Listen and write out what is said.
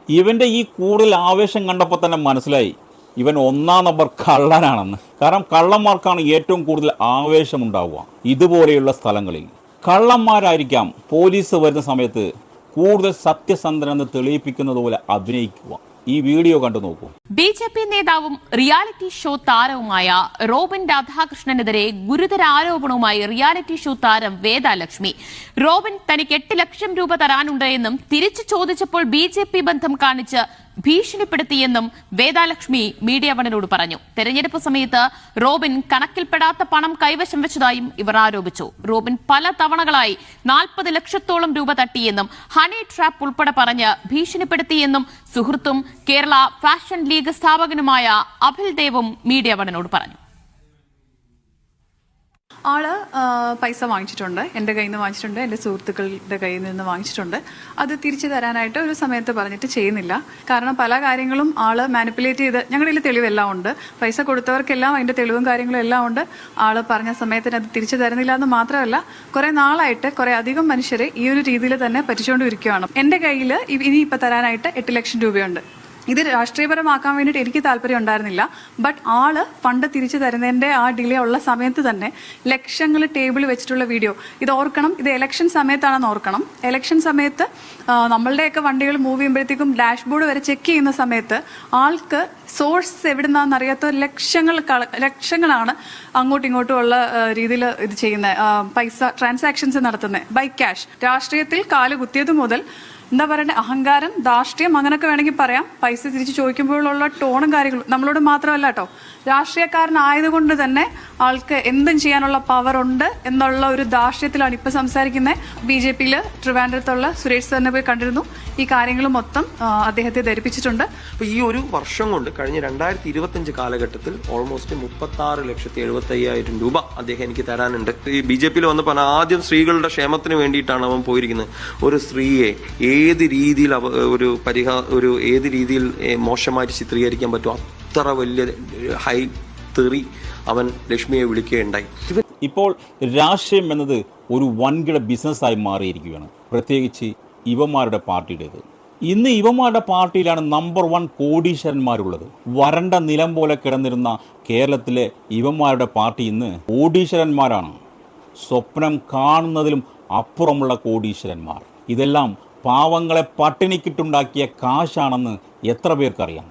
ഇവന്റെ ഈ കൂടുതൽ ആവേശം കണ്ടപ്പോൾ തന്നെ മനസ്സിലായി ഇവൻ ഒന്നാം നമ്പർ കള്ളനാണെന്ന്. കാരണം കള്ളന്മാർക്കാണ് ഏറ്റവും കൂടുതൽ ആവേശമുണ്ടാവുക ഇതുപോലെയുള്ള സ്ഥലങ്ങളിൽ. കള്ളന്മാരായിരിക്കാം പോലീസ് വരുന്ന സമയത്ത് കൂടുതൽ സത്യസന്ധനെന്ന് തെളിയിപ്പിക്കുന്നത് പോലെ അഭിനയിക്കുക. ഈ വീഡിയോ കണ്ടു നോക്കൂ. ബിജെപി നേതാവും റിയാലിറ്റി ഷോ താരവുമായ റോബിൻ രാധാകൃഷ്ണനെതിരെ ഗുരുതര ആരോപണവുമായി റിയാലിറ്റി ഷോ താരം വേദാലക്ഷ്മി. റോബിൻ തനിക്ക് 8 ലക്ഷം രൂപ തരാനുണ്ട് എന്നും തിരിച്ചു ചോദിച്ചപ്പോൾ ബിജെപി ബന്ധം കാണിച്ച് ഭീഷണിപ്പെടുത്തിയെന്നും വേദാലക്ഷ്മി മീഡിയ വണിനോട് പറഞ്ഞു. തെരഞ്ഞെടുപ്പ് സമയത്ത് റോബിൻ കണക്കിൽപ്പെടാത്ത പണം കൈവശം വെച്ചതായും ഇവർ ആരോപിച്ചു. റോബിൻ പല തവണകളായി 40 ലക്ഷത്തോളം രൂപ തട്ടിയെന്നും ഹണി ട്രാപ്പ് ഉൾപ്പെടെ പറഞ്ഞ് ഭീഷണിപ്പെടുത്തിയെന്നും സുഹൃത്തും കേരള ഫാഷൻ ലീഗ് സ്ഥാപകനുമായ അഭിൽ ദേവും മീഡിയ വണിനോട് പറഞ്ഞു. ആള് പൈസ വാങ്ങിച്ചിട്ടുണ്ട്, എൻ്റെ കയ്യിൽ നിന്ന് വാങ്ങിച്ചിട്ടുണ്ട്, എൻ്റെ സുഹൃത്തുക്കളുടെ കയ്യിൽ നിന്ന് വാങ്ങിച്ചിട്ടുണ്ട്. അത് തിരിച്ചു തരാനായിട്ട് ഒരു സമയത്ത് പറഞ്ഞിട്ട് ചെയ്യുന്നില്ല. കാരണം പല കാര്യങ്ങളും ആള് മാനിപ്പുലേറ്റ് ചെയ്ത്, ഞങ്ങളുടെ കയ്യിൽ തെളിവെല്ലാം ഉണ്ട്, പൈസ കൊടുത്തവർക്കെല്ലാം അതിൻ്റെ തെളിവും കാര്യങ്ങളും എല്ലാം ഉണ്ട്. ആള് പറഞ്ഞ സമയത്തിന് അത് തിരിച്ചു തരുന്നില്ല എന്ന് മാത്രമല്ല, കുറെ നാളായിട്ട് കുറെ അധികം മനുഷ്യരെ ഈ ഒരു രീതിയിൽ തന്നെ പറ്റിച്ചുകൊണ്ടിരിക്കുകയാണ്. എൻ്റെ കയ്യിൽ ഇനി ഇപ്പം തരാനായിട്ട് 8 ലക്ഷം രൂപയുണ്ട്. ഇത് രാഷ്ട്രീയപരമാക്കാൻ വേണ്ടിയിട്ട് എനിക്ക് താല്പര്യം ഉണ്ടായിരുന്നില്ല. ബട്ട് ആള് ഫണ്ട് തിരിച്ചു തരുന്നതിൻ്റെ ആ ഡിലേ ഉള്ള സമയത്ത് തന്നെ ലക്ഷങ്ങൾ ടേബിൾ വെച്ചിട്ടുള്ള വീഡിയോ, ഇത് ഓർക്കണം, ഇത് ഇലക്ഷൻ സമയത്താണെന്ന് ഓർക്കണം. ഇലക്ഷൻ സമയത്ത് നമ്മളുടെയൊക്കെ വണ്ടികൾ മൂവ് ചെയ്യുമ്പോഴത്തേക്കും ഡാഷ്ബോർഡ് വരെ ചെക്ക് ചെയ്യുന്ന സമയത്ത് ആൾക്ക് സോഴ്സ് എവിടുന്നാന്ന് അറിയാത്ത ലക്ഷങ്ങളാണ് അങ്ങോട്ടും ഇങ്ങോട്ടും ഉള്ള രീതിയിൽ ഇത് ചെയ്യുന്നത്, പൈസ ട്രാൻസാക്ഷൻസ് നടത്തുന്നത് ബൈ ക്യാഷ്. രാഷ്ട്രീയത്തിൽ കാല് കുത്തിയത് മുതൽ എന്താ പറയണ്ടേ, അഹങ്കാരം, ധാർഷ്ട്യം, അങ്ങനെയൊക്കെ വേണമെങ്കിൽ പറയാം. പൈസ തിരിച്ച് ചോദിക്കുമ്പോഴുള്ള ടോണും കാര്യങ്ങളും നമ്മളോട് മാത്രമല്ല കേട്ടോ, രാഷ്ട്രീയക്കാരനായതുകൊണ്ട് തന്നെ ആൾക്ക് എന്തും ചെയ്യാനുള്ള പവർ ഉണ്ട് എന്നുള്ള ഒരു ധാർഷ്ട്യത്തിലാണ് ഇപ്പം സംസാരിക്കുന്നത്. BJPയിൽ ട്രിവാൻഡ്രത്തുള്ള സുരേഷ് സാറിനെ പോയി കണ്ടിരുന്നു. ഈ കാര്യങ്ങൾ മൊത്തം അദ്ദേഹത്തെ ധരിപ്പിച്ചിട്ടുണ്ട്. അപ്പോൾ ഈ ഒരു വർഷം കൊണ്ട് കഴിഞ്ഞ 2025 കാലഘട്ടത്തിൽ ഓൾമോസ്റ്റ് 36,75,000 രൂപ അദ്ദേഹം എനിക്ക് തരാനുണ്ട്. ഈ BJPയിൽ വന്നപ്പോൾ ആദ്യം സ്ത്രീകളുടെ ക്ഷേമത്തിന് വേണ്ടിയിട്ടാണ് അവൻ പോയിരിക്കുന്നത്. ഒരു സ്ത്രീയെ ഏത് രീതിയിൽ ഏത് രീതിയിൽ മോശമായിട്ട് ചിത്രീകരിക്കാൻ പറ്റുമോ അത്ര വലിയ ഹൈ തെറി അവൻ ലക്ഷ്മിയെ വിളിക്കുകയുണ്ടായി. ഇപ്പോൾ രാഷ്ട്രീയം എന്നത് ഒരു വൻകിട ബിസിനസ്സായി മാറിയിരിക്കുകയാണ്, പ്രത്യേകിച്ച് ഇവന്മാരുടെ പാർട്ടിയുടേത്. ഇന്ന് ഇവന്മാരുടെ പാർട്ടിയിലാണ് നമ്പർ 1 കോടീശ്വരന്മാരുള്ളത്. വരണ്ട നിലം പോലെ കിടന്നിരുന്ന കേരളത്തിലെ ഇവന്മാരുടെ പാർട്ടി ഇന്ന് കോടീശ്വരന്മാരാണ്. സ്വപ്നം കാണുന്നതിലും അപ്പുറമുള്ള കോടീശ്വരന്മാർ. ഇതെല്ലാം പാവങ്ങളെ പട്ടിണിക്കിട്ടുണ്ടാക്കിയ കാശാണെന്ന് എത്ര പേർക്കറിയാം?